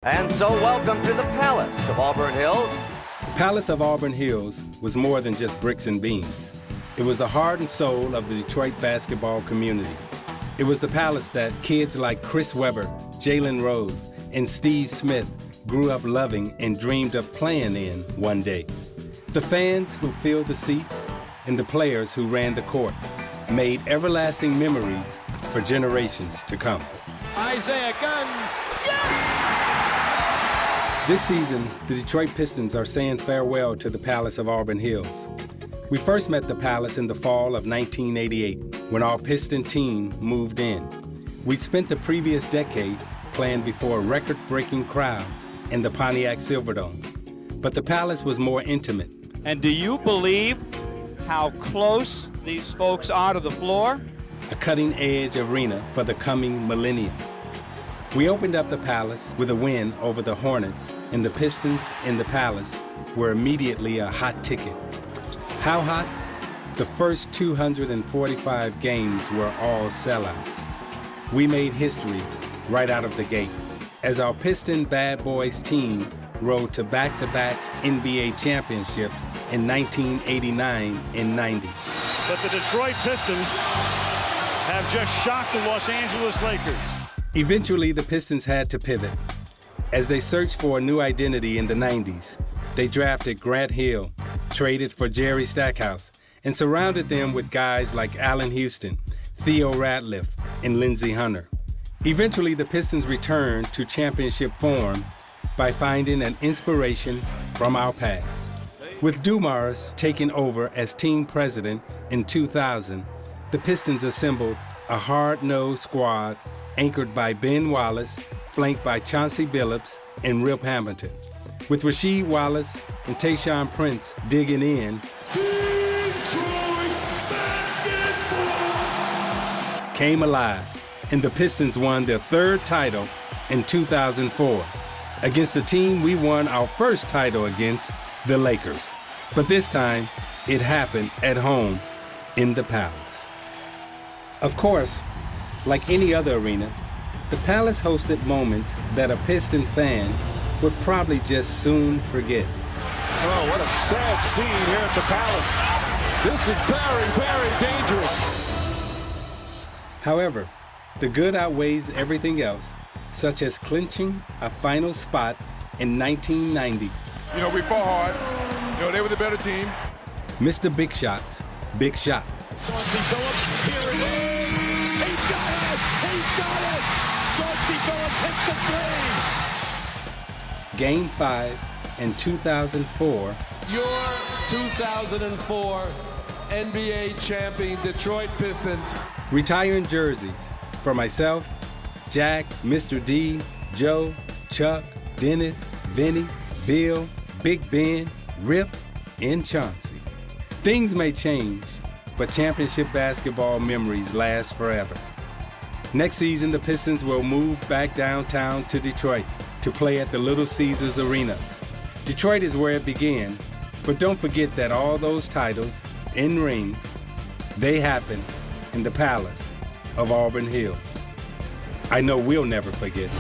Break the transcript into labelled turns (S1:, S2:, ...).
S1: And so welcome to the Palace of Auburn Hills.
S2: The Palace of Auburn Hills was more than just bricks and beams. It was the heart and soul of the Detroit basketball community. It was the palace that kids like Chris Webber, Jalen Rose, and Steve Smith grew up loving and dreamed of playing in one day. The fans who filled the seats and the players who ran the court made everlasting memories for generations to come.
S3: Isiah Guns, yes!
S2: This season, the Detroit Pistons are saying farewell to the Palace of Auburn Hills. We first met the Palace in the fall of 1988 when our Piston team moved in. We spent the previous decade playing before record-breaking crowds in the Pontiac Silverdome. But the Palace was more intimate.
S3: And do you believe how close these folks are to the floor?
S2: A cutting-edge arena for the coming millennium. We opened up the Palace with a win over the Hornets, and the Pistons in the Palace were immediately a hot ticket. How hot? The first 245 games were all sellouts. We made history right out of the gate as our Piston Bad Boys team rode to back-to-back NBA championships in 1989 and 90.
S4: But the Detroit Pistons have just shocked the Los Angeles Lakers.
S2: Eventually, the Pistons had to pivot. As they searched for a new identity in the 90s, they drafted Grant Hill, traded for Jerry Stackhouse, and surrounded them with guys like Allen Houston, Theo Ratliff, and Lindsey Hunter. Eventually, the Pistons returned to championship form by finding an inspiration from our past. With Dumars taking over as team president in 2000, the Pistons assembled a hard-nosed squad anchored by Ben Wallace, flanked by Chauncey Billups and Rip Hamilton. With Rasheed Wallace and Tayshaun Prince digging in,
S4: Detroit basketball
S2: came alive, and the Pistons won their third title in 2004 against a team we won our first title against, the Lakers. But this time, it happened at home in the Palace. Of course, like any other arena, the Palace hosted moments that a Piston fan would probably just soon forget.
S5: Oh, what a sad scene here at the Palace. This is very, very dangerous.
S2: However, the good outweighs everything else, such as clinching a final spot in 1990.
S5: You know, we fought hard. You know, they were the better team.
S2: Mr. Big Shots, Big Shot.
S4: Chauncey Billups, here it is. He's got it! He's got it! Chauncey Billups hits the three!
S2: Game 5 in 2004.
S6: Your 2004 NBA champion Detroit Pistons.
S2: Retiring jerseys for myself, Jack, Mr. D, Joe, Chuck, Dennis, Vinny, Bill, Big Ben, Rip, and Chauncey. Things may change, but championship basketball memories last forever. Next season, the Pistons will move back downtown to Detroit to play at the Little Caesars Arena. Detroit is where it began, but don't forget that all those titles and rings, they happened in the Palace of Auburn Hills. I know we'll never forget.